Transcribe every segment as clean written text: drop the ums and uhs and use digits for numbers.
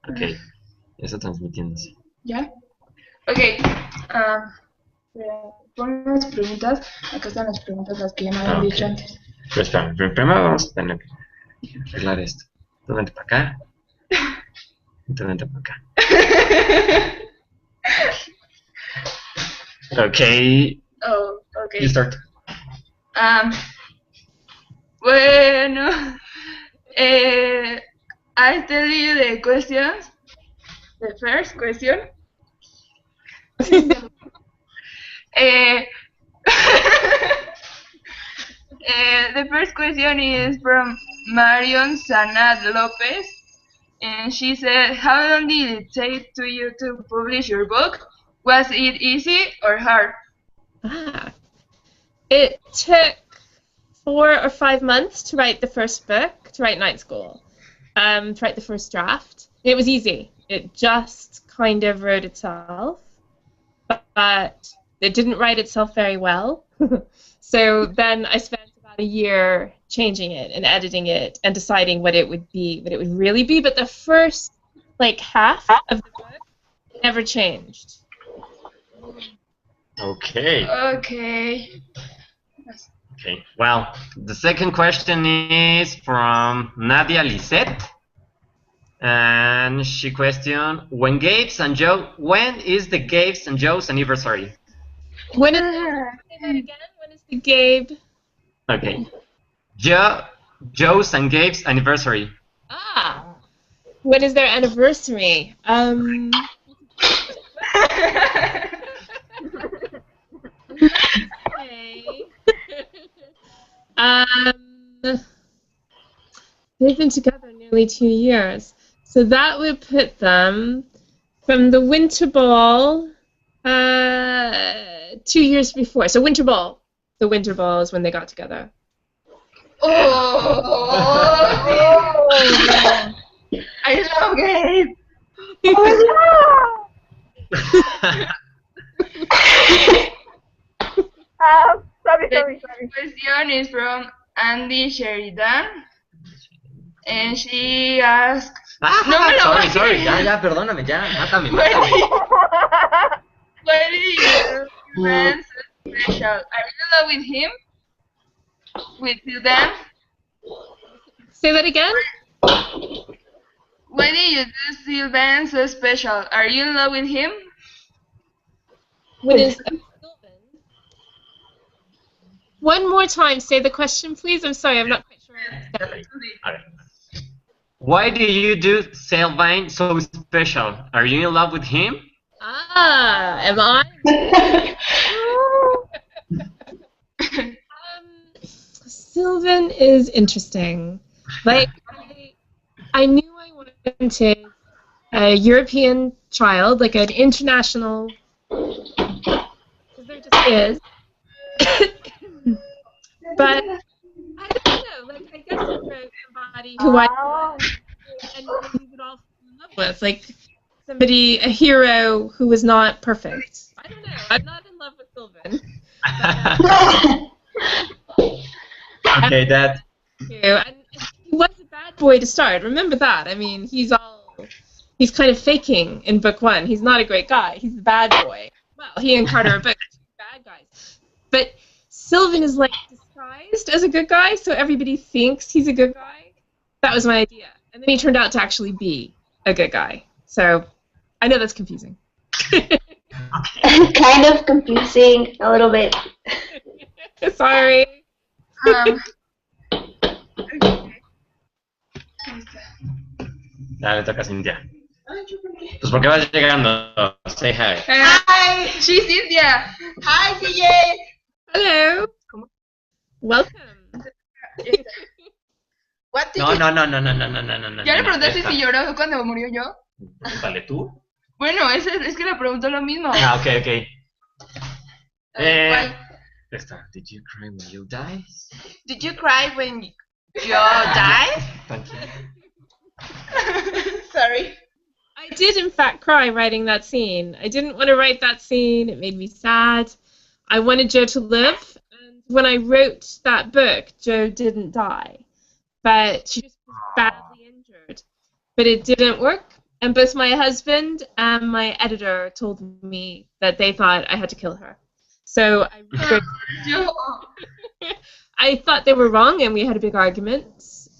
Ok, eso transmitiéndose. ¿Ya? Ok. Pon las preguntas. Acá están las preguntas, las que ya me habían dicho Ok. antes. Pero espera, primero vamos a tener que arreglar esto. Tú vente para acá, tú vente para acá. Ok, Oh, you ok. start. Bueno, eh, I tell you the questions. The first question. uh, the first question is from Marion Sanad Lopez, and she said, "How long did it take to you to publish your book? Was it easy or hard?" It took 4 or 5 months to write the first book, to write Night School, to write the first draft. It was easy. It just kind of wrote itself, but it didn't write itself very well. So then I spent about a year changing it and editing it and deciding what it would be, what it would really be. But the first half of the book never changed. Okay. Okay. Okay. Well, the second question is from Nadia Lisette. And she questioned, when is the Gabe's and Joe's anniversary? When is the Gabe? Okay. Joe's and Gabe's anniversary. When is their anniversary? They've been together nearly 2 years. So that would put them from the Winter Ball 2 years before. So Winter Ball. The Winter Ball is when they got together. Oh! I love Gabe! Sorry. The question is from Andy Sheridan. And she asked... Sorry. Ya, perdóname, ya. Mátame. Why did you do Ben so special? Are you in love with him? With Sylvan? Say that again? Why did you do Sylvan so special? Are you in love with him? When is Sylvan? One more time, say the question, please. I'm sorry, I'm not quite sure I understand. Okay. Why do you do Sylvain so special? Are you in love with him? Am I? Sylvan is interesting. Like, I knew I wanted a European child, like an international, because there just is. But I don't know, like, I guess I wrote somebody who I and we would all fall in love with, like somebody, a hero who was not perfect. I don't know. I'm not in love with Sylvan. Okay, that. And he was a bad boy to start. Remember that. I mean, he's kind of faking in book 1. He's not a great guy. He's the bad boy. Well, he and Carter are both bad guys. But Sylvan is like disguised as a good guy, so everybody thinks he's a good guy. That was my idea. And then he turned out to actually be a good guy. So I know that's confusing. Kind of confusing, a little bit. Sorry. Ya le toca a Cintia. Pues porque vas llegando. Say hi. Hi, she's Cynthia. Hi, CJ. Hello. Welcome. What did No. ¿Ya le preguntaste si lloró cuando murió yo? Pregúntale tú. Bueno, es que le preguntó lo mismo. Ok. Esta. Did you cry when you died? Did you cry when Joe died? Thank you. Sorry. I did, in fact, cry writing that scene. I didn't want to write that scene. It made me sad. I wanted Joe to live. And when I wrote that book, Joe didn't die. But she just was badly injured. but it didn't work. And both my husband and my editor told me that they thought I had to kill her. So I regret I thought they were wrong, and we had a big argument.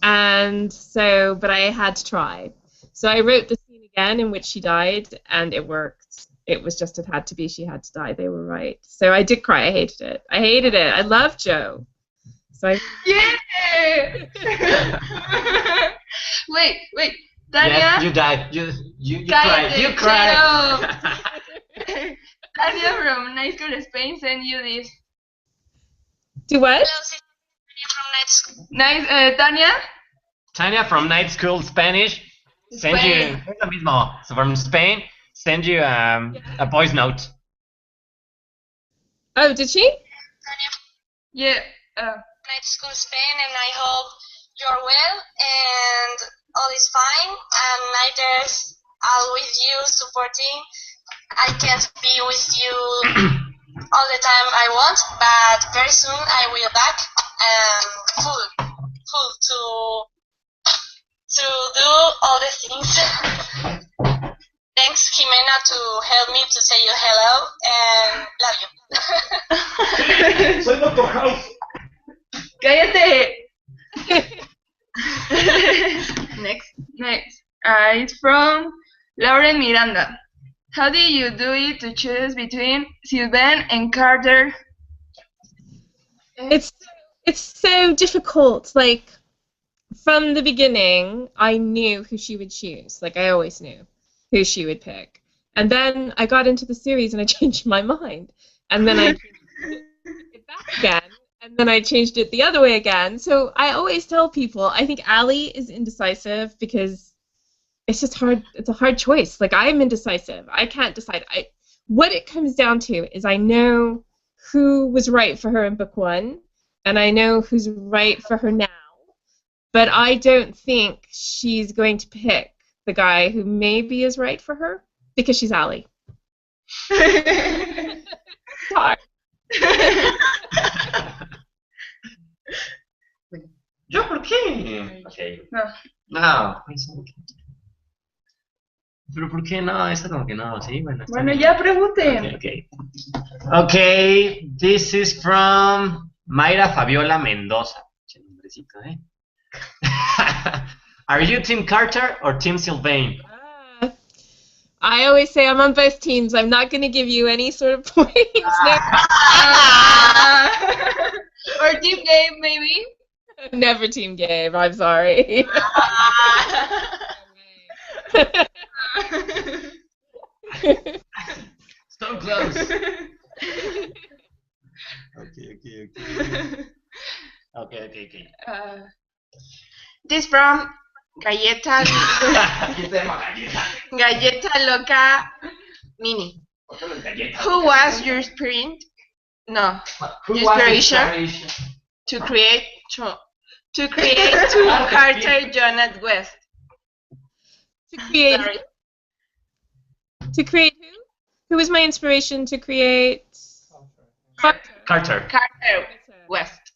And so, but I had to try. So I wrote the scene again in which she died, and it worked. It was just, it had to be, she had to die. They were right. So I did cry. I hated it. I hated it. I loved Joe. So I... Yeah! Wait. Tanya? Yes, you died. You cried. You cried. Tanya from Night School Spain sent you this. Do what? Hello, sis. Tanya from Night School. Nice, Tanya? Tanya from Night School Spanish send you. Spain. Es lo mismo. So from Spain, send you a voice note. Oh, did she? Tanya from Yeah. Night School Spain, and I hope you're well and all is fine. And Nighters, I'll with you supporting. I can't be with you all the time I want, but very soon I will back and full to do all the things. Thanks, Jimena, to help me to say you hello and love you. Soy Doctor House. Cállate. Next. It's from Lauren Miranda. How did you do it to choose between Sylvain and Carter? It's so difficult. Like, from the beginning, I knew who she would choose. Like, I always knew who she would pick. And then I got into the series and I changed my mind. And then I changed it back again. And then I changed it the other way again. So I always tell people, I think Ali is indecisive because it's just hard. It's a hard choice. Like, I'm indecisive. I can't decide. What it comes down to is I know who was right for her in book 1, and I know who's right for her now. But I don't think she's going to pick the guy who maybe is right for her because she's Ali. It's hard. ¿Yo por qué? Okay. No. No. Pero ¿por qué no? Esto como que no, sí, bueno. está Bueno, bien. ya pregunten. Okay, this is from Mayra Fabiola Mendoza. Che nombrecito, ¿eh? Are you Team Carter or Team Sylvain? I always say I'm on both teams. I'm not going to give you any sort of points. Or team game, maybe. Never Team Gabe. I'm sorry. So close. Okay. This from Galleta Loca Mini. Who was your sprint? No, inspiration to create to Carter Jonathan West. Sorry. To create who? Who was my inspiration to create? Carter. West.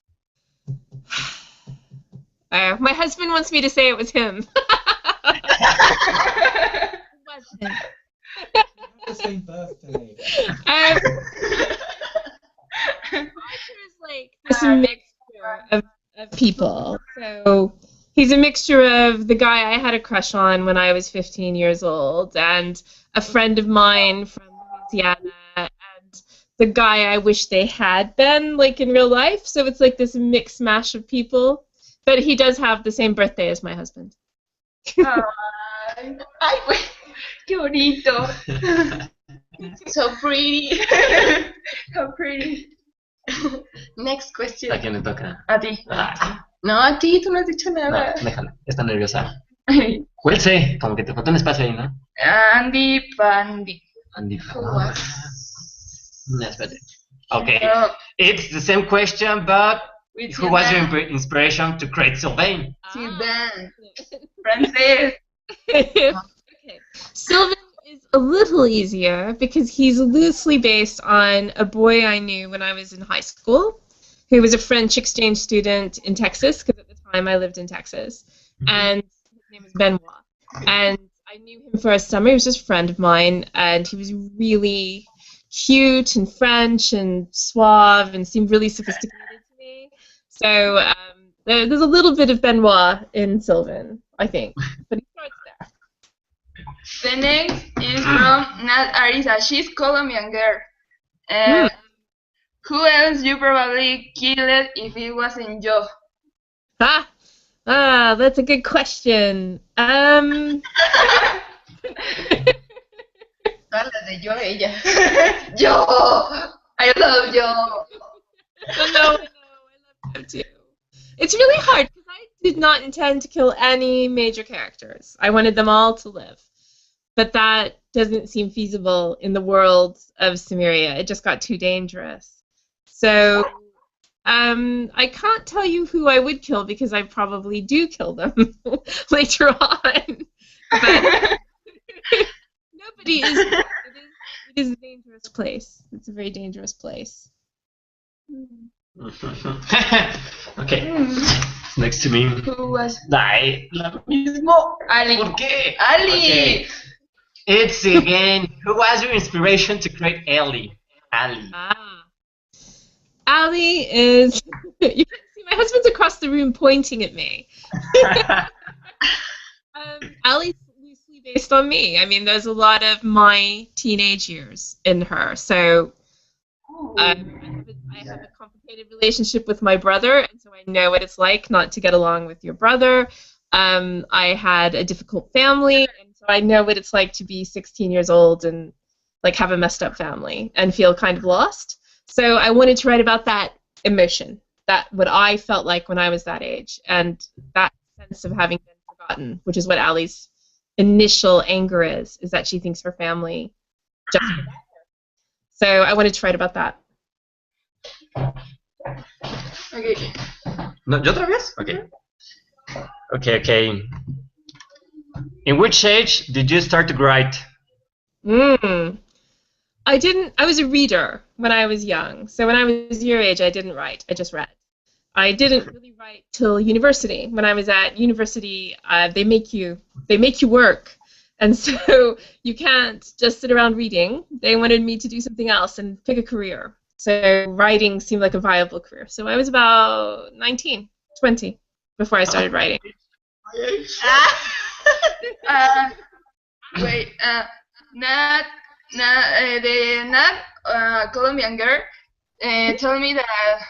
My husband wants me to say it was him. It wasn't. The same birthday. Carter is like this mixture of people. So he's a mixture of the guy I had a crush on when I was 15 years old, and a friend of mine from Louisiana, and the guy I wish they had been, like, in real life. So it's like this mixed mash of people. But he does have the same birthday as my husband. Ay, qué bonito. So pretty. How pretty. Next question. ¿A quién le toca? A ti. Ah, No, a ti, tú no has dicho no, nada. déjala. Está nerviosa. Cuelce, como que te falta un espacio ahí, ¿no? Andy Pandy. Andy. Who was? No, espérate. Okay. No, It's the same question, but with who was your Sylvain. inspiration to create Sylvain? Sylvain. Frances. Okay. Sylvan is a little easier because he's loosely based on a boy I knew when I was in high school who was a French exchange student in Texas, because at the time I lived in Texas, and his name was Benoit. and I knew him for a summer. He was just a friend of mine, and he was really cute and French and suave and seemed really sophisticated to me. So there's a little bit of Benoit in Sylvain, I think, but he starts there. The next is from Nat Arisa. She's Colombian girl. Who else you probably killed if it wasn't Joe? That's a good question. Habla de yo, ella. Yo! I love you! I know, I love him too. It's really hard because I did not intend to kill any major characters. I wanted them all to live. But that doesn't seem feasible in the world of Cimmeria. It just got too dangerous. So I can't tell you who I would kill because I probably do kill them later on. But nobody is. It is a dangerous place. It's a very dangerous place. Okay. Next to me. Who was Ay, lo mismo. Ali? ¿Por qué? Ali! Okay. It's again. Who was your inspiration to create Ali? Ali. Ali is. You can see my husband's across the room pointing at me. Ali's loosely based on me. I mean, there's a lot of my teenage years in her. So I have a complicated relationship with my brother, and so I know what it's like not to get along with your brother. I had a difficult family, and so I know what it's like to be 16 years old and like have a messed up family and feel kind of lost. So I wanted to write about that emotion, that what I felt like when I was that age, and that sense of having been forgotten, which is what Ali's initial anger is that she thinks her family just forgot her. So I wanted to write about that. Okay. No, ¿yo otra vez? Okay. Okay. In which age did you start to write? I was a reader when I was young. So when I was your age, I didn't write. I just read. I didn't really write till university. When I was at university, they make you work. And so you can't just sit around reading. They wanted me to do something else and pick a career. So writing seemed like a viable career. So I was about 19, 20 before I started writing. Nat, Colombian girl, told me that.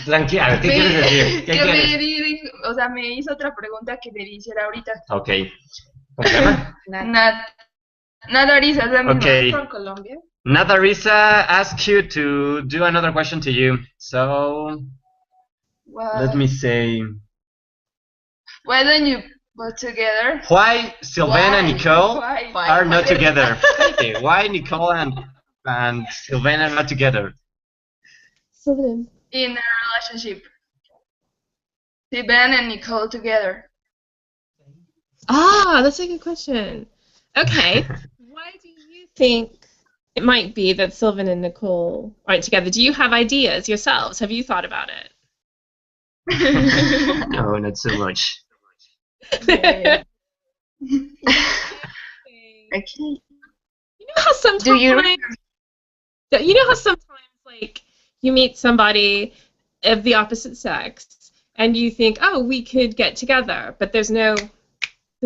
Tranquila, ¿qué quieres decir? ¿Qué quieres? O sea, me hizo otra pregunta que le hiciera ahorita. Okay. ¿Cómo se llama? Nat Arisa, es la misma. Okay. From Colombia. Nat Arisa asked you to do another question to you. So let me say. Why don't you put together? Why Sylvain and Nicole Why? are not together? Okay, why Nicole and Sylvain are not together? Sylvain. In a relationship. Sylvain and Nicole together. That's a good question. Okay. Why do you think it might be that Sylvain and Nicole aren't together? Do you have ideas yourselves? Have you thought about it? No, not so much. Okay. You know how sometimes like you meet somebody of the opposite sex and you think, oh, we could get together, but there's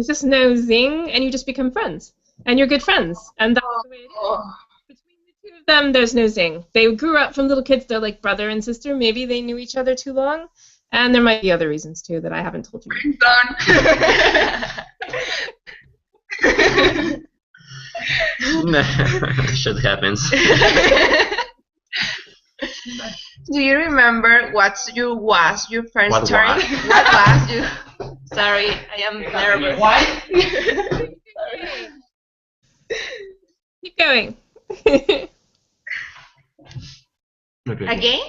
just no zing, and you just become friends, and you're good friends, and that's the way it is. Between the two of them, there's no zing. They grew up from little kids. They're like brother and sister. Maybe they knew each other too long, and there might be other reasons too that I haven't told you. Shit happens. Do you remember what was your first What story? was? What was you? Sorry, I am nervous. Why? Keep going. Okay. Again?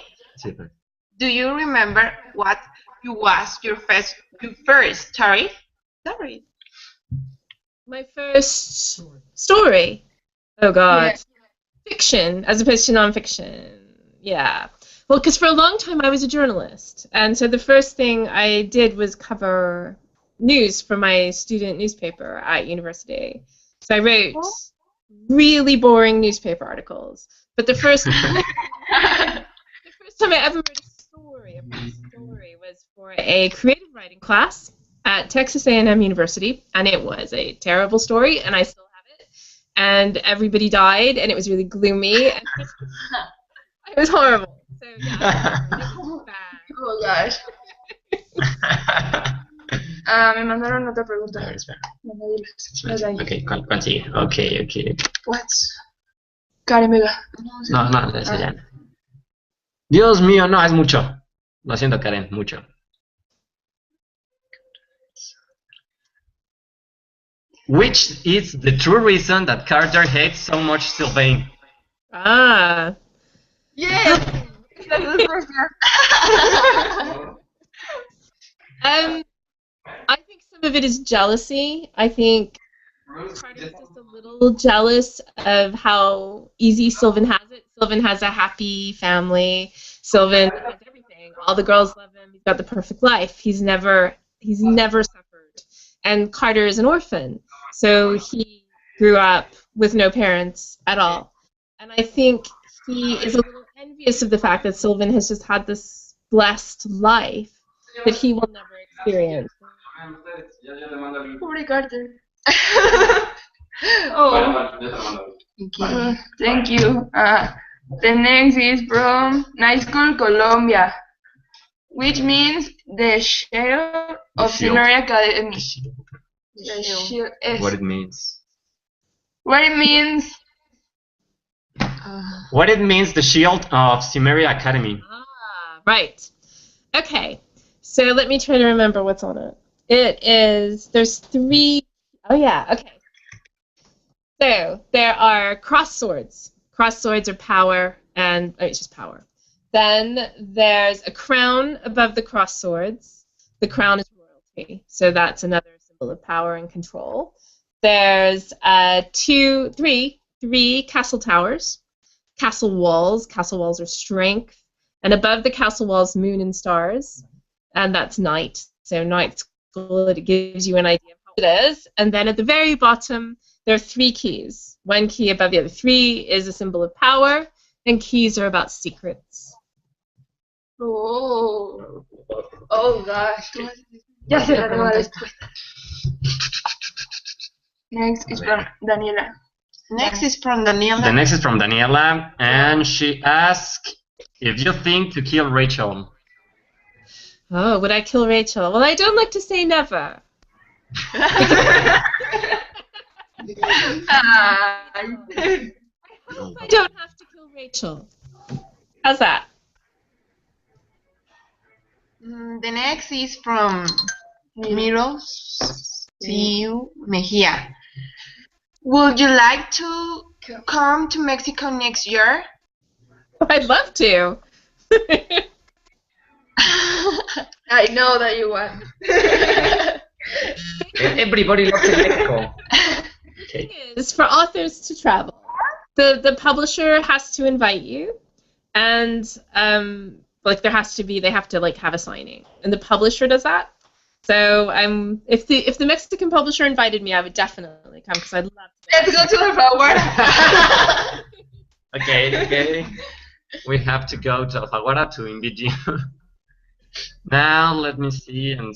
Sí, pues. Do you remember what was your first story? Sorry. My first story. Oh God. Yeah. Fiction as opposed to nonfiction. Yeah. Well, because for a long time I was a journalist, and so the first thing I did was cover news for my student newspaper at university. So I wrote really boring newspaper articles. But the first time I ever wrote a story was for a creative writing class at Texas A&M University, and it was a terrible story, and I still have it. And everybody died, and it was really gloomy. And it was horrible. So yeah, it was bad. Oh gosh. Me mandaron otra pregunta. A ver, espera. No me digas. Ok, ¿cuál sigue? Ok. What? Karen Vega. No, eso ya no. Dios mío, no, es mucho. Lo siento, Karen, mucho. Which is the true reason that Carter hates so much Sylvain? Ah. Yes. That's the question. I think some of it is jealousy. I think Carter's just a little jealous of how easy Sylvan has it. Sylvan has a happy family. Sylvan has everything. All the girls love him. He's got the perfect life. He's never suffered. And Carter is an orphan, so he grew up with no parents at all. And I think he is a little envious of the fact that Sylvan has just had this blessed life that he will never experience. Pobre Carter. Oh. Thank you. The next is from Night School, Colombia, which means the shell of Scenery Academy. The shield. What it means. What it means. What it means, the shield of Cimmeria Academy. Ah, right. Okay. So let me try to remember what's on it. There's 3. Oh yeah, okay. So there are cross swords. Cross swords are power, and it's just power. Then there's a crown above the cross swords. The crown is royalty, so that's another symbol of power and control. There's 3 castle towers. Castle walls. Castle walls are strength. And above the castle walls, moon and stars. And that's night. So night school, it gives you an idea of how it is. And then at the very bottom, there are 3 keys. 1 key above the other. 3 is a symbol of power, and keys are about secrets. Oh gosh. Ya sé la nueva respuesta. Next is from Daniela. Next is from Daniela. The next is from Daniela, and she asks if you think to kill Rachel. Oh, would I kill Rachel? Well, I don't like to say never. Ah. I hope I don't have to kill Rachel. How's that? The next is from Miros Mejia. Would you like to come to Mexico next year? I'd love to. I know that you want. Everybody loves Mexico. Okay. It is for authors to travel. The publisher has to invite you, and they have to have a signing, and the publisher does that. So if the Mexican publisher invited me, I would definitely come because I'd love to. Let's go to the Alfaguara. Okay. We have to go to Alfaguara to invite you. Now let me see and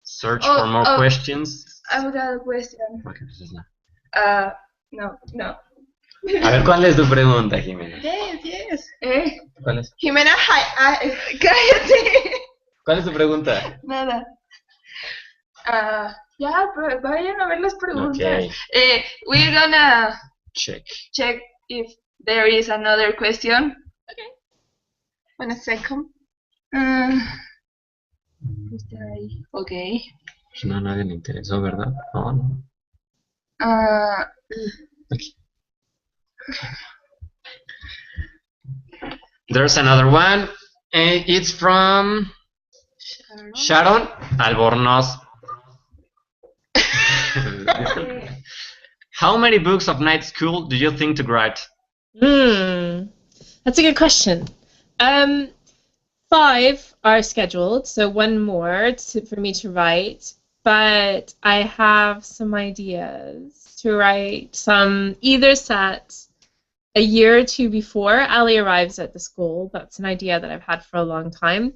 search for more questions. I've got a question. Okay, pues es No. A ver, ¿cuál es tu pregunta, Jimena? Yes. ¿Cuál es? Jimena, cállate. ¿Cuál es tu pregunta? Nada. Ya, vayan a ver las preguntas. Okay. We're gonna Check. check if there is another question. Okay. 1 second. Está ahí. Okay. Pues no, a nadie le interesó, ¿verdad? No. Aquí. There's another one. It's from Sharon Albornoz. How many books of night school do you think to write? That's a good question. 5 are scheduled, so 1 more for me to write. but I have some ideas to write some either set a year or two before Ali arrives at the school. That's an idea that I've had for a long time.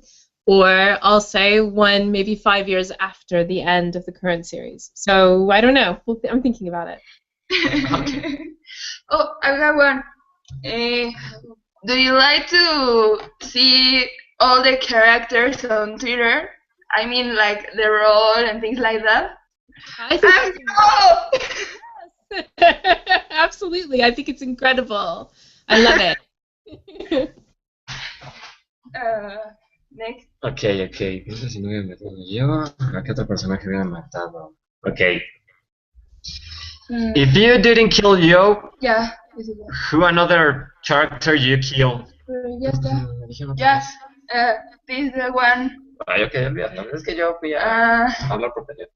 Or I'll say one maybe 5 years after the end of the current series. So I don't know. I'm thinking about it. Oh, I got one. Do you like to see all the characters on Twitter? I mean, like the role and things like that. I think absolutely. I think it's incredible. I love it. Next. Okay. Piensa si no hubiera matado yo, ¿a qué otro personaje hubiera matado? Okay. If you didn't kill Yo, Yeah. who another character you kill? Ya está. Ya. This is the one. Ay, ok, olvídalo. Es que yo fui a hablar por teléfono.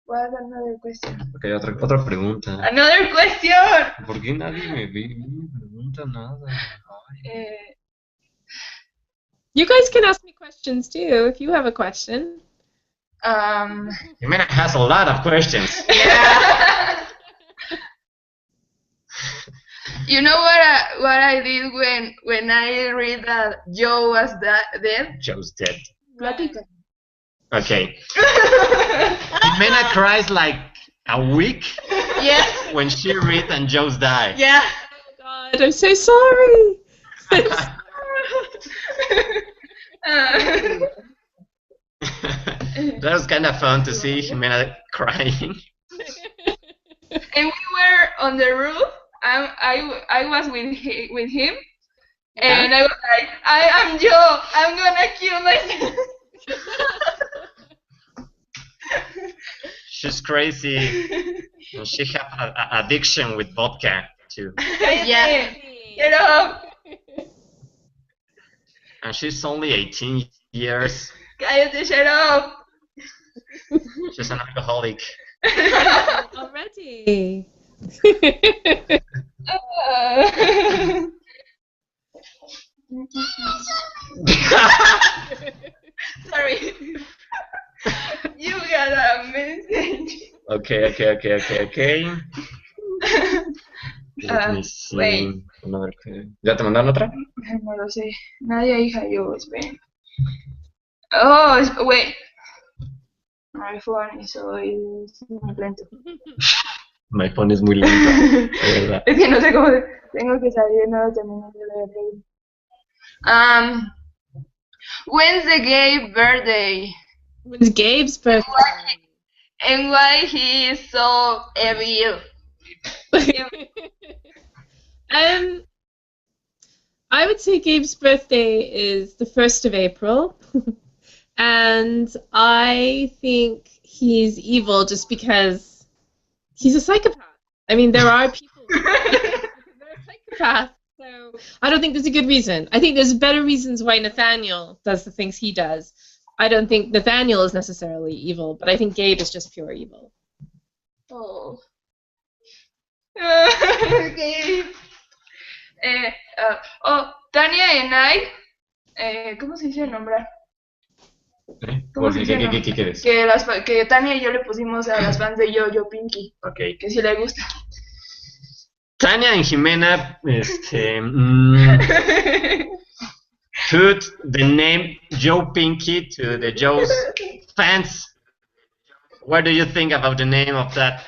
What another question? Ok, otra pregunta. Another question. ¿Por qué nadie me pregunta nada? Ay. You guys can ask me questions too if you have a question. Jimena has a lot of questions. Yeah. You know what I did when I read that Joe was dead? Joe's dead. Platica. Okay. Jimena cries like a week Yes. when she reads and Joe's die. Yeah. Oh God, I'm so sorry. That was kind of fun to see Jimena crying. And we were on the roof. I was with him, and I was like, I am Joe. I'm gonna kill myself. She's crazy. And she has an addiction with vodka too. Yeah. Get up. And she's only 18 years. Cállate, shut up. She's an alcoholic. Already. Sorry. You got a message. Okay. Let me see. Wait. ¿Ya te mandaron otra? No lo sé. Nadia, hija, yo, espera. Oh, wait. My phone is always muy lento. My phone es muy lento, de verdad. Es que no sé cómo. Tengo que salir, no terminé de leer. When's the gay birthday? When's Gabe's birthday? And why he is so evil? I would say Gabe's birthday is the 1st of April. And I think he's evil just because he's a psychopath. I mean, there are people who are psychopaths, so I don't think there's a good reason. I think there's better reasons why Nathaniel does the things he does. I don't think Nathaniel is necessarily evil, but I think Gabe is just pure evil. Oh. Gabe. Tania and I. ¿Cómo se dice nombrar? ¿Cómo se dice? ¿Qué quieres? Que Tania y yo le pusimos a las fans de Yo Pinky. Okay. Que sí le gusta. Tania and Jimena put the name Joe Pinky to the Joe's fans. What do you think about the name of that?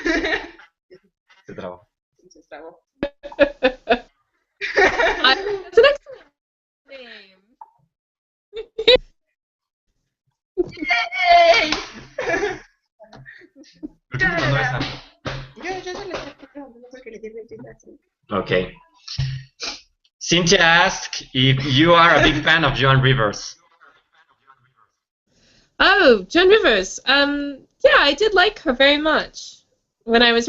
Se trabó. It's an excellent name. Yay! ¿Por qué te mandó esa? Yo se lo estoy preguntando porque le dije que así. Okay. Cynthia asked if you are a big fan of Joan Rivers. Oh, Joan Rivers. Yeah, I did like her very much when I was.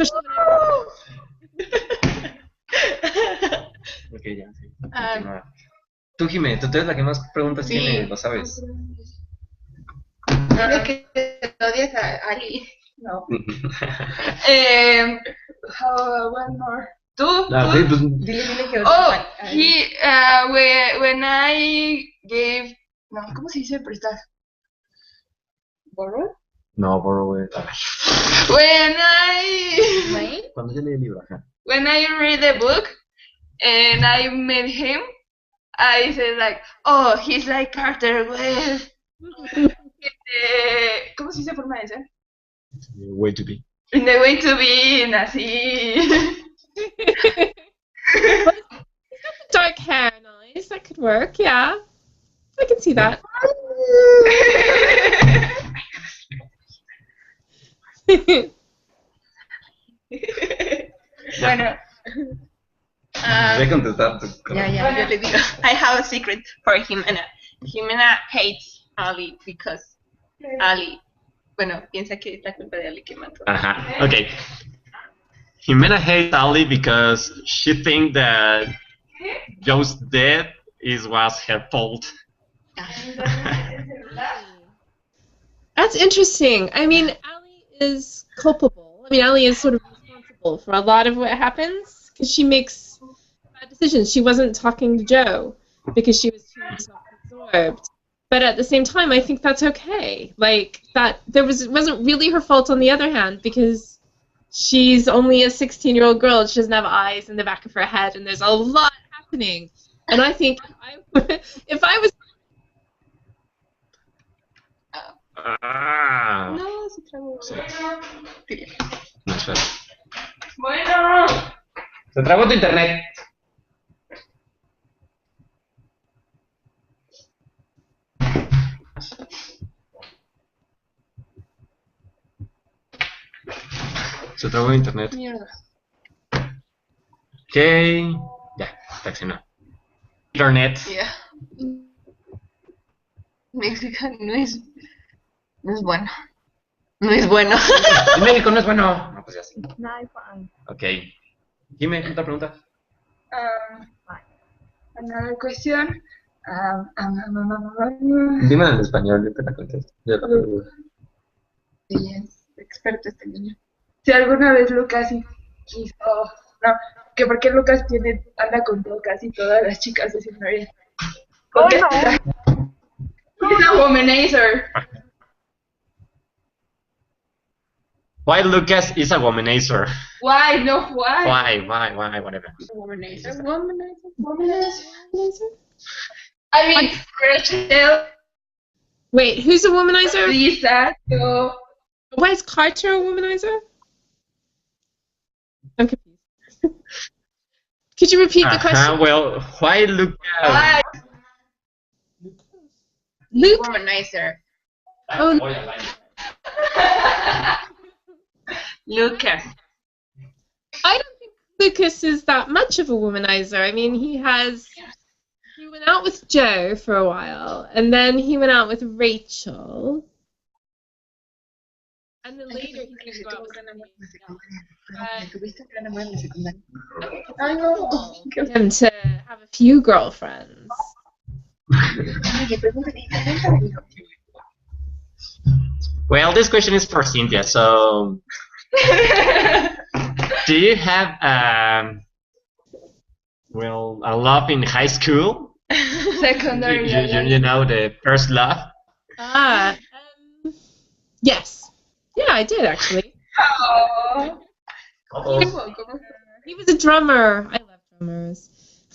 Okay, ya, sí. Continúa. Tú, Jimé, tú eres la que más preguntas tiene, lo sabes. Dile que odias a Ali. No. One more. ¿Tú? Sí, pues, Dile que odias Oh, a Ali. when I gave, no, ¿cómo se dice prestar? Borrow? No, borrow it. When Cuando yo leí el libro, ajá. when I read the book and I met him, I said like, oh, he's like Carter with ¿cómo se dice forma de ser? Way to be. In the way to be, así. Dark hair and eyes, that could work, yeah. I can see that. Bueno. Voy a contestar tu Ya, yo le digo. I have a secret for Jimena. Jimena hates Ali because Ali, bueno, piensa que es la culpa de Ali que mató. Ajá, okay. Jimena hates Ali because she thinks that Joe's death was her fault. That's interesting. I mean, Ali is culpable. I mean, Ali is sort of responsible for a lot of what happens because she makes bad decisions. She wasn't talking to Joe because she was too self-absorbed. But at the same time, I think that's okay. Like that, it wasn't really her fault. On the other hand, because she's only a 16-year-old girl, she doesn't have eyes in the back of her head, and there's a lot happening. And I think if I was No, se trabó. No, espera. Bueno. Se trabó tu internet. Se trabó internet. Mierda. Ok. Ya, reaccionó. Internet. Yeah. México no es bueno. No es bueno. En México no es bueno. No, pues ya sí. No, fine. Ok. Dime, otra pregunta. Another question. Dime en español, yo te la contesto. Yo la pregunto. Sí, es experto este niño. Si alguna vez Lucas quiso, no, que por qué Lucas anda con casi todas las chicas de su novia. Oh, Porque no. he's a womanizer. Why Lucas is a womanizer? Why? No, why? Why, whatever. Womanizer. I mean, Rachel, wait, who's a womanizer? Lisa, so Why is Carter a womanizer? I'm confused. Could you repeat the question? Well, why Lucas? why? Luke? Womanizer. Oh, Lucas. I don't think Lucas is that much of a womanizer. I mean, he went out with Joe for a while, and then he went out with Rachel. And then later he's going to go out with Ay, no. him to have a few girlfriends. Well, this question is for Cynthia. So, do you have a love in high school? Secondary. You know, the first love. Yes. Yeah, I did actually. Oh. He was a drummer. I love drummers.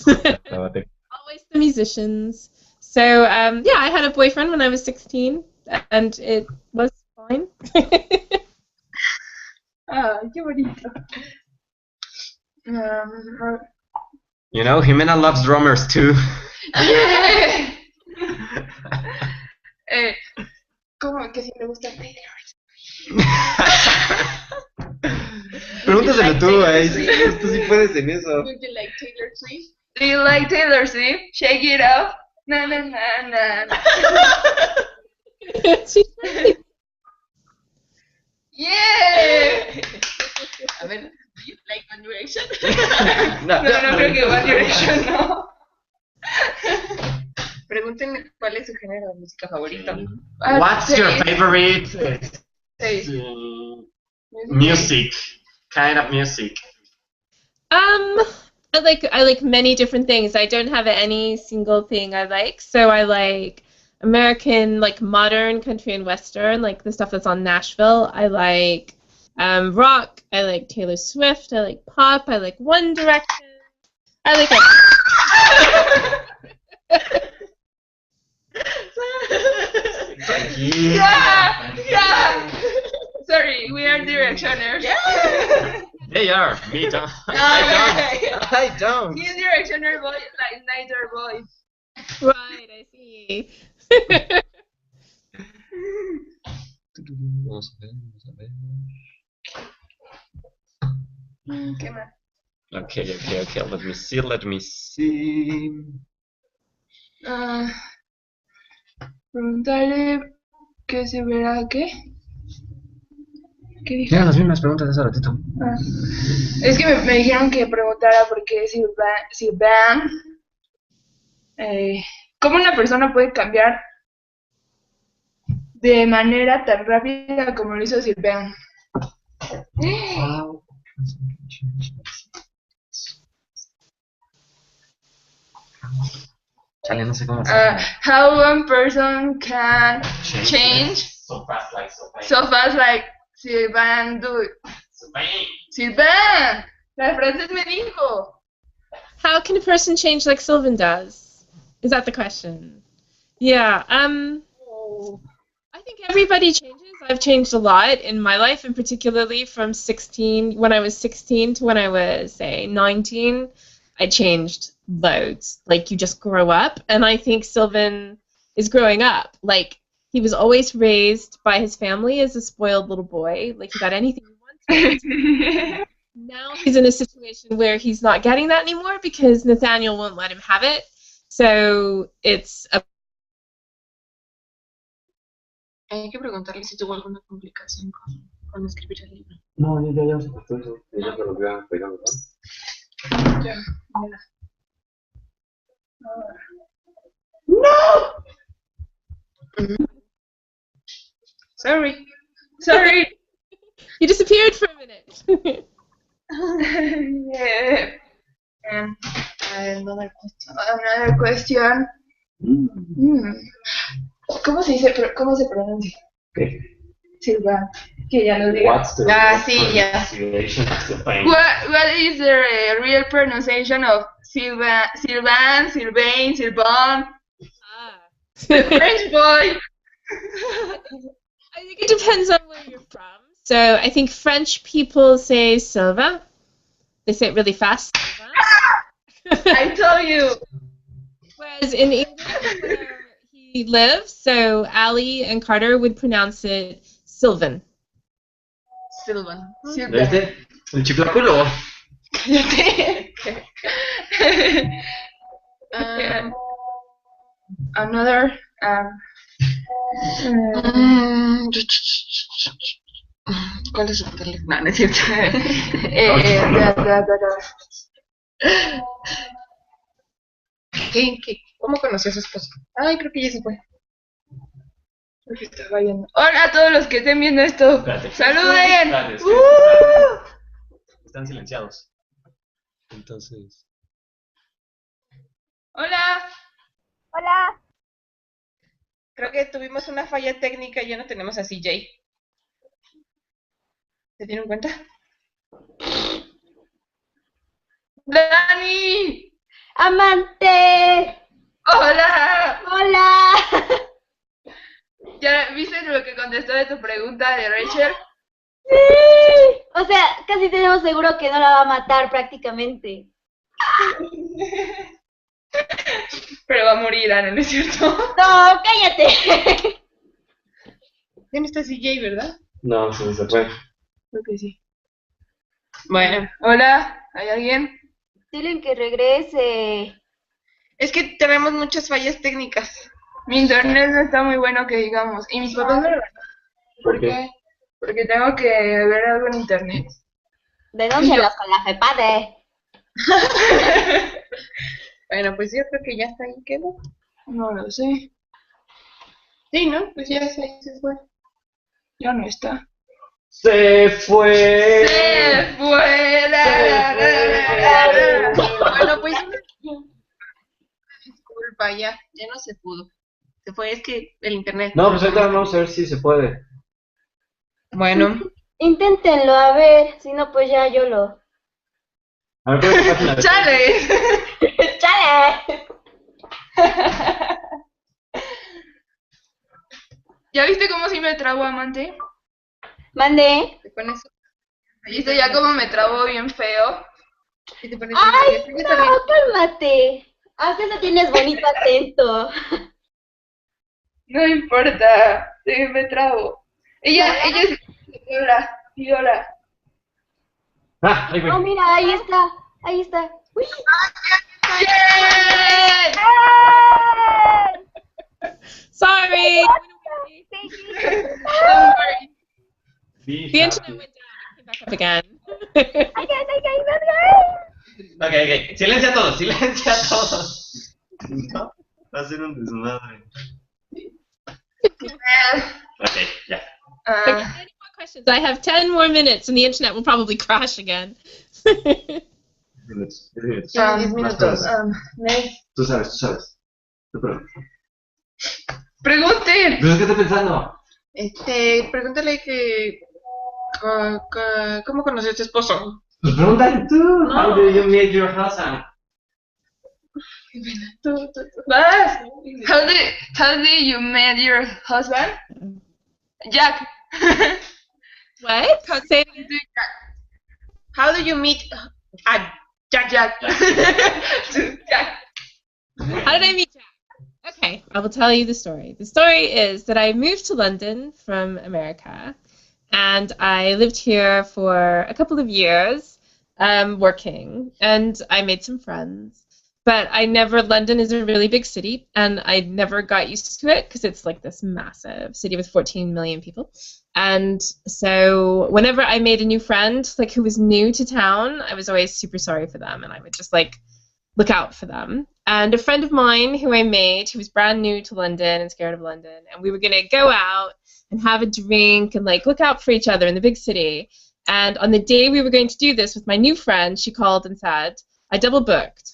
Always the musicians. So, yeah, I had a boyfriend when I was 16, and it was fine. Qué bonito. You know, Jimena loves drummers too. ¿Cómo que si me gusta Taylor? Pregúntaselo tú, tú sí puedes en eso. Would you like Taylor Swift? Do you like Taylor Swift? Shake it off. Na na na na. Yeah. A ver, do you like One Direction? No creo que One Direction no. Pregúntenme cuál es su género de música favorito. What's your favorite music? Kind of music. I like many different things. I don't have any single thing I like. So I like American, like modern country and western, like the stuff that's on Nashville. I like rock. I like Taylor Swift. I like pop. I like One Direction. I like Yeah. Sorry, we are directioners. Yeah. They are. Me don't. I don't. He's directioner boy, like neither boy. Right, I see. Vamos a ver, vamos a ver. ¿Qué más? Okay. Let me see. Preguntarle qué se verá qué. ¿Qué dijo? Eran las mismas preguntas de hace ratito. Es que me dijeron que preguntara porque si vean cómo una persona puede cambiar de manera tan rápida como lo hizo Silvean. Chale, no sé cómo se How one person can change so fast like Silvan do it. Silvan, la francés me dijo. How can a person change like Sylvan does? Is that the question? Yeah. I think everybody changes. I've changed a lot in my life, and particularly from when I was 16 to when I was, say, 19. I changed loads. Like, you just grow up, and I think Sylvan is growing up. Like, he was always raised by his family as a spoiled little boy. Like, he got anything he wanted. Now he's in a situation where he's not getting that anymore because Nathaniel won't let him have it. So it's a... Hay que preguntarle si tuvo alguna complicación con escribir el libro. No, ya se pasó eso. Ya se lo había pegado, ¿no? Ya, mira. No! Sorry. You disappeared for a minute. Yeah. Another question. ¿Cómo se dice? ¿Cómo se pronuncia? ¿Qué? Silva. Que ya lo diga. What's the Sí, ya. pronunciation of the thing? What is the real pronunciation of Sylvain, Sylvain, Sylvain? French boy. I think it depends on where you're from. So I think French people say Silva. They say it really fast. I told you. Whereas in England, where he lives, so Ali and Carter would pronounce it Sylvan. Sylvan. ¿Viste? El chiflaculo. Another. ¿Cuál es su teléfono? No es cierto. ¿Cómo conoció a su esposo? Ay, creo que ya se fue. Creo que estaba yendo. Hola a todos los que estén viendo esto. Espérate. ¡Saluden! Espérate, es que están silenciados. Entonces. Hola. Hola. Creo que tuvimos una falla técnica y ya no tenemos a CJ. ¿Se dieron cuenta? ¡Dani! Amante. ¡Hola! Hola. ¿Ya viste lo que contestó de tu pregunta de Rachel? Sí. O sea, casi tenemos seguro que no la va a matar prácticamente. Pero va a morir, Ana, ¿no es cierto? No, cállate. Ya no está CJ, ¿verdad? No, se fue. Creo que sí. Bueno, Hola, ¿hay alguien? Dile que regrese. es que tenemos muchas fallas técnicas. Mi internet no está muy bueno que digamos. Y mis papás me lo van. ¿Por qué? Porque tengo que ver algo en internet. Denúncialos con la FEPADE. Bueno, pues yo creo que ya está ahí, quedó. No lo sé. Sí, ¿no? Pues ya se fue. Ya no está. Se fue. ¡Se fue! ¡La, la, la, la, la! Bueno, pues disculpa, ya no se pudo. Se fue, es que el internet. No, pues ahorita vamos a ver si se puede. Bueno, Inténtenlo, a ver, si no, pues ya yo lo... A ver, ¿cuál es la página de ¡Chale! ¡Chale! ¿Ya viste cómo sí me trabo, amante? Mande. te pones. ¿Viste ya cómo me trabo bien feo? Y te pones ¡Ay, sí, está bien. no! ¡Cálmate! Aunque eso tienes bonito acento. No importa, sí, me trabo. Ella es Viola. Ah, ahí Oh, voy. mira, ahí está. Ahí está. Uy. ¡Bien! Sorry. Don't worry. The internet went down. It came back up again. Ok. Silencia a todos. No, va a ser un desmadre. Ok, ya. Okay, any more questions? I have 10 more minutes and the internet will probably crash again. 10 minutos. 10 minutos. Más pruebas. Next. Tú sabes. Tú pruebas. Pregunten. ¿Pero qué estás pensando? Pregúntale que ¿cómo conoció a tu esposo? Pues pregúntale tú. How did you meet your husband? Vas. How did you met your husband? Jack. What? Say it again. How do you meet Jack? Jack. How did I meet Jack? Okay, I will tell you the story. The story is that I moved to London from America, and I lived here for a couple of years working, and I made some friends. But London is a really big city, and I never got used to it because it's like this massive city with 14 million people. And so whenever I made a new friend, like who was new to town, I was always super sorry for them, and I would just like look out for them. And a friend of mine who I made, who was brand new to London and scared of London, and we were going to go out and have a drink and like look out for each other in the big city. And on the day we were going to do this with my new friend, she called and said, I double booked.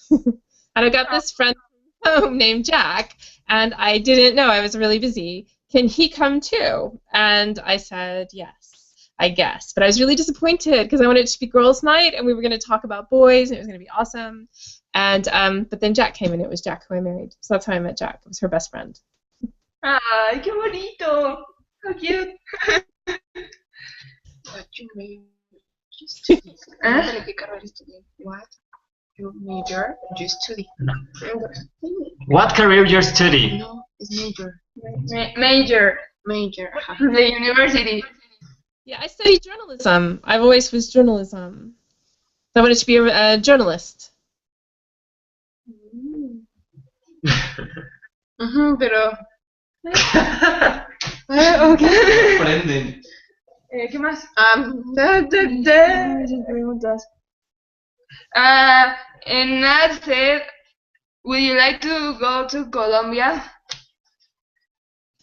And I got this friend from home named Jack, and I didn't know, I was really busy. Can he come too? And I said, yes, I guess. But I was really disappointed because I wanted it to be girls' night, and we were going to talk about boys, and it was going to be awesome. And but then Jack came, and it was Jack who I married. So that's how I met Jack. It was her best friend. Ay, qué bonito. How cute. What you mean? Pregúntale qué carrera estudié. What? You major? You study? No. What career you study? No, it's major. Major. Major. The university. Yeah, I studied journalism. I've always was journalism. I wanted to be a journalist. Pero Okay. Aprenden. ¿Qué más? da. Preguntas. And Nat said, would you like to go to Colombia?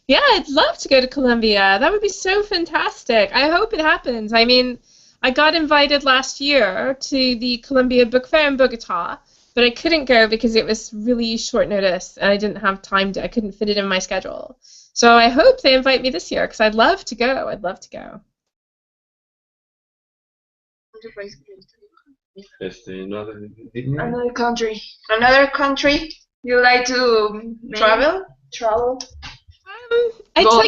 Yeah, I'd love to go to Colombia. That would be so fantastic. I hope it happens. I mean, I got invited last year to the Columbia Book Fair in Bogota, but I couldn't go because it was really short notice and I didn't have time I couldn't fit it in my schedule. So I hope they invite me this year because I'd love to go. I'd love to go. Another country. Another country? You like to Travel? I'd Go-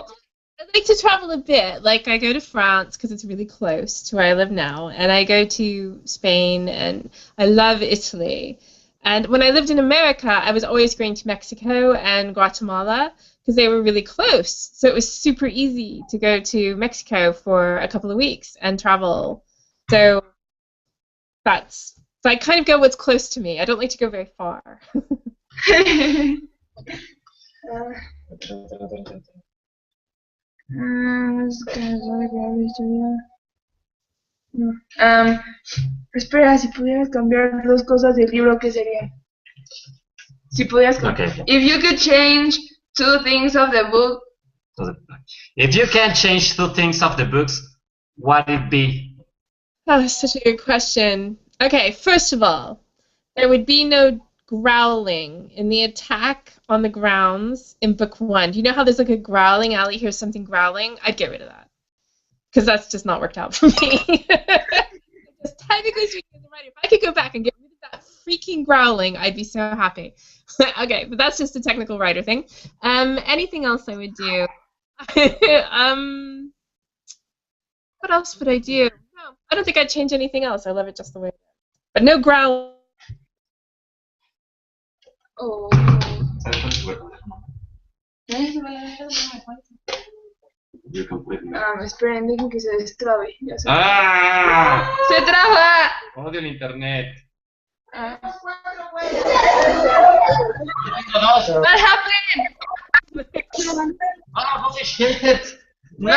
like to travel a bit. Like I go to France because it's really close to where I live now, and I go to Spain, and I love Italy. And when I lived in America, I was always going to Mexico and Guatemala because they were really close. So it was super easy to go to Mexico for a couple of weeks and travel. So I kind of go what's close to me. I don't like to go very far. Espera, si pudieras cambiar dos cosas del libro, ¿qué serían? Si pudieras cambiar. Okay. If you could change two things of the book, If you can change two things of the books, what it be? Oh, such a good question. Okay, first of all, there would be no growling in the attack on the grounds in book 1. Do you know how there's like a growling? Allie hears something growling. I'd get rid of that because that's just not worked out for me. Just technically speaking, as a writer, if I could go back and get rid of that freaking growling, I'd be so happy. Okay, but that's just a technical writer thing. Anything else I would do? What else would I do? No, I don't think I'd change anything else. I love it just the way it is. But no growl. Oh. Esperen, dejen que se destrabe. Ya se... ¡Ah! ¡Se traba! Odio el internet. Ah. Dos. What happened? ¡Ah, holy shit! No,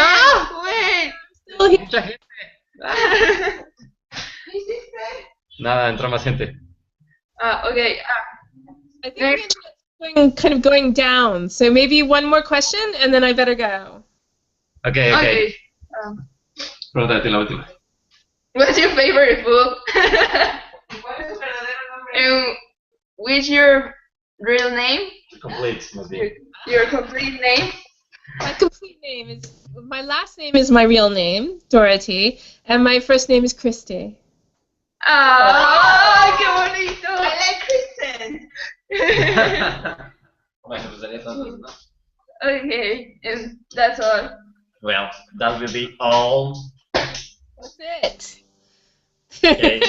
wait. Mucha gente. ¿Qué hiciste? Nada, entró más gente. Okay. I think we ended up kind of going down. So maybe one more question, and then I better go. Okay. Okay. Pregúntate la última. What's your favorite food? And what's your real name? Complete, más bien. Your complete name? My complete name is, my last name is my real name, Dorothy, and my first name is Christy. ¡Ah! ¡Qué bonito! I like Kristen. Bueno, pues sería todo, ¿no? Okay, and that's all. Well, that will be all. That's it. Okay.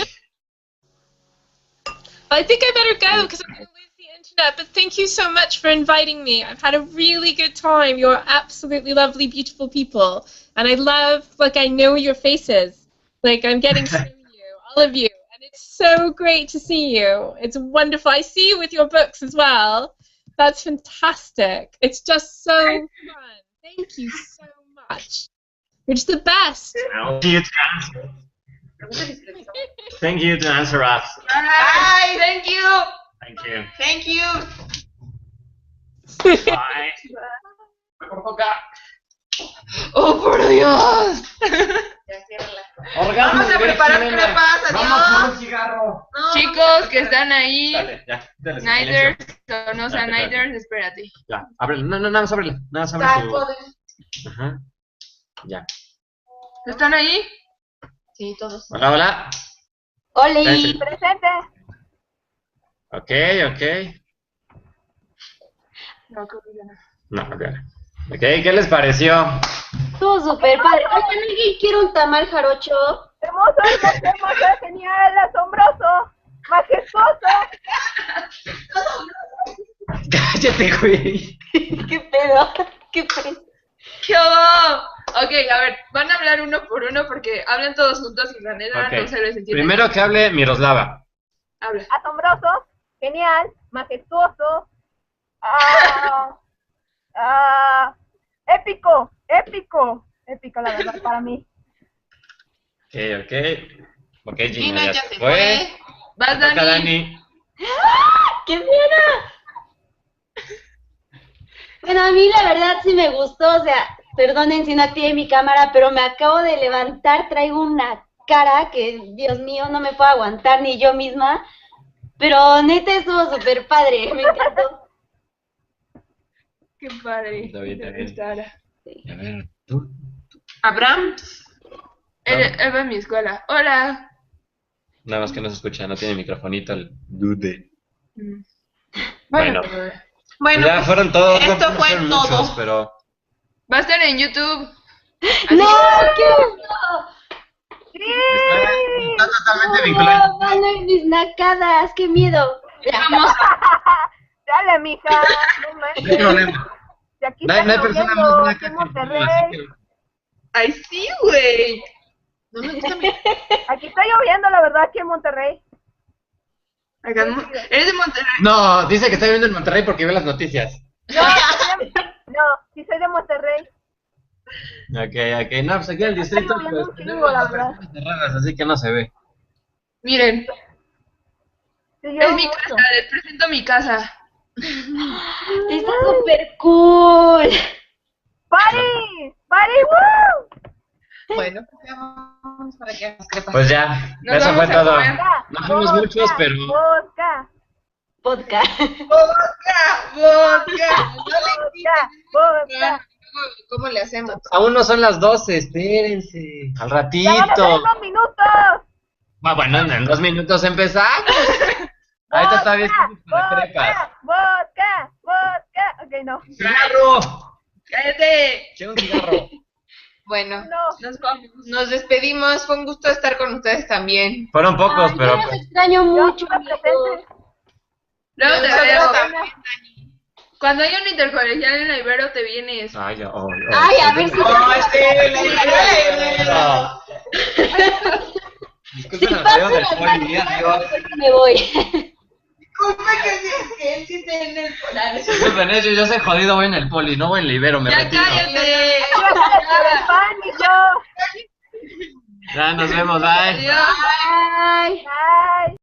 I think I better go because I'm going to lose the internet, but thank you so much for inviting me. I've had a really good time. You're absolutely lovely, beautiful people. And I love, like, I know your faces. Like, I'm getting to know you, all of you. And it's so great to see you. It's wonderful. I see you with your books as well. That's fantastic. It's just so fun. Thank you so much. You're just the best. Thank you to answer. Thank you to answer us. Bye! Thank you! Thank you. Thank you. Bye. ¡Oh, por Dios! Ya ciérrala. Orgasmo Vamos a preparar crepas, adiós. Vamos por un cigarro. No, Chicos que están ahí, Dale, ya. Dale, Niders silencio. o no sean Espérate, espérate. Niders, espérate. Ya, ábrele. No, nada más ábrele. Nada más abre Saco tu... de- Ajá. Ya. ¿Están ahí? Sí, todos. Hola, hola. Oli, Presente. Ok. No, creo que ya no. No, ok. Ok, ¿qué les pareció? estuvo súper padre. Oigan, ¿alguien quiere un tamal jarocho? Hermoso, genial, asombroso, majestuoso. Cállate, güey. ¿Qué pedo? ¿Qué pedo? ¡Qué hubo! Ok, a ver, van a hablar uno por uno porque hablan todos juntos y la neta Ok. no se les entiende. Primero que hable Miroslava. Habla. Asombroso, genial, majestuoso, épico la verdad para mí. Ok, Gina Gina ya ya se se fue. fue. Vas, Toca Dani. Dani. ¡Qué fiera! Bueno, a mí la verdad sí me gustó, o sea, perdonen si no activé mi cámara, pero me acabo de levantar, traigo una cara que, Dios mío, no me puedo aguantar ni yo misma, pero neta estuvo súper padre, me encantó. Qué padre. Está bien, está bien. Gustara. A ver, tú. Abraham. Él va a mi escuela. Hola. Nada más que no se escucha, no tiene microfonito el dude. Mm. Bueno. Bueno, Ya pues, fueron todos. esto no fue fueron todo. muchos, pero... Va a estar en YouTube. ¡No! ¡Qué gusto! Está totalmente ¡No! vinculado. ¡Van a ir mis nacadas! ¡Qué miedo! Dale, mija, no No hay manches. problema. De aquí No hay está persona lloviendo, más aquí naca en que tú, Monterrey. así que... Ay, sí, güey. no me gusta mi... Aquí está lloviendo, la verdad, aquí en Monterrey. Acá en ¿Eres de Monterrey? No, dice que está viviendo en Monterrey porque ve las noticias. No, sí soy de Monterrey. Ok. No, pues aquí en el distrito Está lloviendo pues un tenemos chingo, la las verdad. personas cerradas, así que no se ve. Miren, Sí, es mi casa, les presento mi casa. ¡Está súper cool! ¡Pari! ¡Woo! Bueno, pues ya vamos para que hagas crepas. Pues ya, Nos eso vamos fue a todo. comer. Ya, No fuimos muchos, pero... Vodka. Vodka. ¡Vodka! Vodka. ¿Cómo le hacemos? Aún no son las 12, espérense. Al ¡Ya van a ser ratito. 2 minutos! Bueno, en 2 minutos empezamos. Ahorita todavía estamos para prepas. Vodka. Ok, no. ¡Cigarro! ¡Cállate! Quiero un cigarro. Bueno, No. Nos vamos. nos despedimos. Fue un gusto estar con ustedes también. Fueron pocos, Ay, pero yo los extraño mucho, Yo, amigos. Luego te Nosotros veo. también. Cuando haya un intercolegial en la Ibero te vienes. Ay, Ay, a ver si ¡Ay, sí! ¡La Disculpen si al paso feo del las poli, adiós. me voy. Disculpe que él sí esté en el polar. Disculpen, yo soy jodido, voy en el poli, no voy en la Ibero, me Ya retiro. cállate. El pan y yo. Ya, nos vemos, bye. Adiós. Bye. Bye.